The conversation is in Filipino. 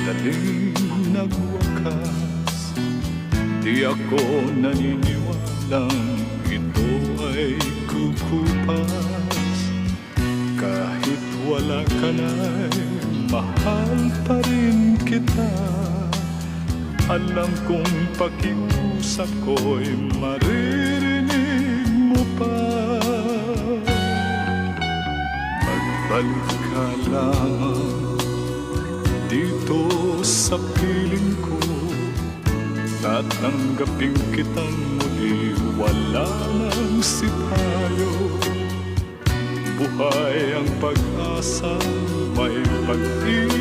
madaling nagwakas. Di ako naniniwalang ito ay kukupas. Kahit wala ka na'y mahal pa rin kita. Alam kong pakiusap ko'y maririnig mo pa. Magbalik ka lamang dito sa piling ko. Tatanggapin kitang muli, wala nang sitayo. Buhay ang pag-asa, may pag-ibig.